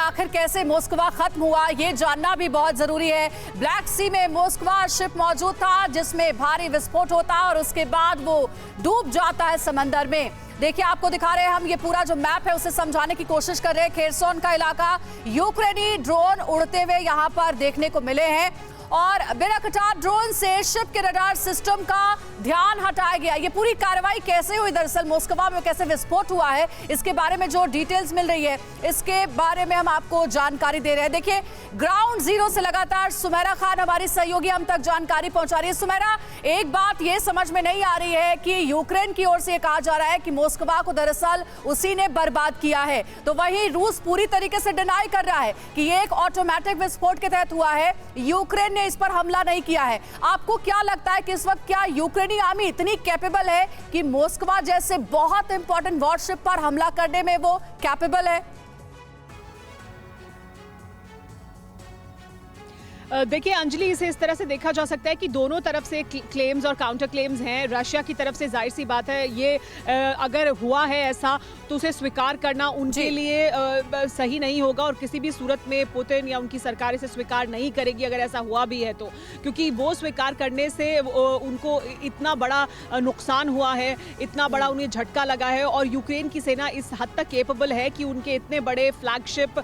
आखिर कैसे मोस्कवा खत्म हुआ ये जानना भी बहुत जरूरी है। ब्लैक सी में मोस्कवा शिप मौजूद था जिसमें भारी विस्फोट होता है और उसके बाद वो डूब जाता है समंदर में। देखिए आपको दिखा रहे हैं हम, ये पूरा जो मैप है उसे समझाने की कोशिश कर रहे हैं। खेरसोन का इलाका, यूक्रेनी ड्रोन उड़ते हुए यहाँ पर देखने को मिले हैं और बिना कटार ड्रोन से शिप के रडार सिस्टम का ध्यान हटाया गया। ये पूरी कार्रवाई कैसे हुई, दरअसल मोस्कवा में कैसे विस्फोट हुआ है, इसके बारे में जो डिटेल्स मिल रही है इसके बारे में हम आपको जानकारी दे रहे हैं। देखिए ग्राउंड जीरो से लगातार सुमेरा खान हमारी सहयोगी हम तक जानकारी पहुंचा रही है। सुमेरा, एक बात ये समझ में नहीं आ रही है कि यूक्रेन की ओर से ये कहा जा रहा है कि मोस्कवा को दरअसल उसी ने बर्बाद किया है, तो वहीं रूस पूरी तरीके से डिनाई कर रहा है कि ये एक ऑटोमेटिक विस्फोट के तहत हुआ है, यूक्रेन ने इस पर हमला नहीं किया है। आपको क्या लगता है कि इस वक्त क्या यूक्रेनी आर्मी इतनी कैपेबल है कि मोस्कवा जैसे बहुत इंपॉर्टेंट वॉरशिप पर हमला करने में वो कैपेबल है? देखिए अंजलि, इसे इस तरह से देखा जा सकता है कि दोनों तरफ से क्लेम्स और काउंटर क्लेम्स हैं। रशिया की तरफ से जाहिर सी बात है ये अगर हुआ है ऐसा तो उसे स्वीकार करना उनके लिए सही नहीं होगा और किसी भी सूरत में पुतिन या उनकी सरकार इसे स्वीकार नहीं करेगी अगर ऐसा हुआ भी है तो, क्योंकि वो स्वीकार करने से उनको इतना बड़ा नुकसान हुआ है, इतना बड़ा उन्हें झटका लगा है और यूक्रेन की सेना इस हद तक केपेबल है कि उनके इतने बड़े फ्लैगशिप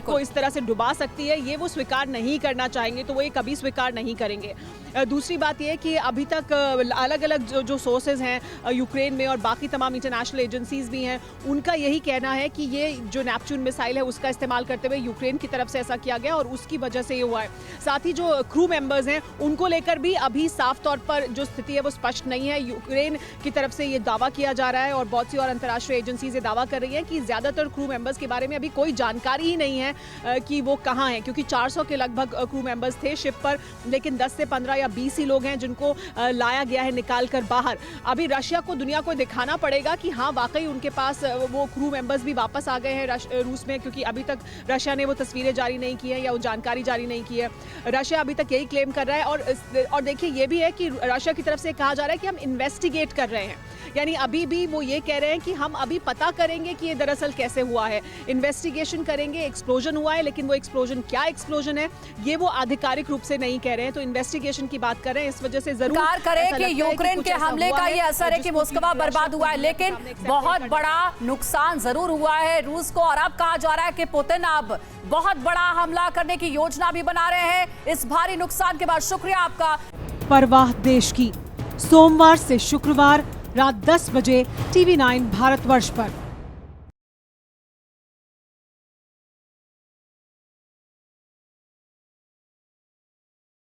को इस तरह से डुबा सकती है, ये वो स्वीकार नहीं करना चाहेंगे, तो वो ये कभी स्वीकार नहीं करेंगे। दूसरी बात यह है कि अभी तक अलग अलग जो सोर्सेज हैं यूक्रेन में और बाकी तमाम इंटरनेशनल एजेंसीज भी हैं, उनका यही कहना है कि ये जो नेपच्यून मिसाइल है उसका इस्तेमाल करते हुए यूक्रेन की तरफ से ऐसा किया गया और उसकी वजह से ये हुआ है। साथ ही जो क्रू मेंबर्स हैं उनको लेकर भी अभी साफ तौर पर जो स्थिति है वो स्पष्ट नहीं है। यूक्रेन की तरफ से ये दावा किया जा रहा है और बहुत सी और अंतर्राष्ट्रीय एजेंसीज ये दावा कर रही है कि ज्यादातर क्रू मेंबर्स के बारे में अभी कोई जानकारी ही नहीं है कि वो कहाँ हैं, क्योंकि 400 के लगभग क्रू मेंबर्स थे शिप पर, लेकिन 10 से 15 या 20 ही लोग हैं जिनको लाया गया है निकाल कर बाहर। अभी रशिया को दुनिया को दिखाना पड़ेगा कि हाँ वाकई उनके पास वो क्रू मेंबर्स भी वापस आ गए हैं रूस में, क्योंकि अभी तक रशिया ने वो तस्वीरें जारी नहीं की है या वो जानकारी जारी नहीं की है। रशिया अभी तक यही क्लेम कर रहा है और देखिए ये भी है कि रशिया की तरफ से कहा जा रहा है कि हम इन्वेस्टिगेट कर रहे हैं, यानी अभी भी वो ये कह रहे हैं कि हम अभी पता करेंगे कि ये दरअसल कैसे हुआ है, इन्वेस्टिगेशन करेंगे। एक्सप्लोजन हुआ है लेकिन वो एक्सप्लोजन क्या एक्सप्लोजन है ये वो आधिकारिक रूप से नहीं कह रहे हैं, तो इन्वेस्टिगेशन की बात कर रहे हैं। इस वजह से जरूर करें कि यूक्रेन के हमले का ये असर है कि मोस्कवा बर्बाद हुआ है, लेकिन बहुत बड़ा नुकसान जरूर हुआ है रूस को और अब कहा जा रहा है कि पुतिन अब बहुत बड़ा हमला करने की योजना भी बना रहे हैं इस भारी नुकसान के बाद। शुक्रिया आपका। परवाह देश की, सोमवार से शुक्रवार रात 10 बजे TV9 भारतवर्ष पर।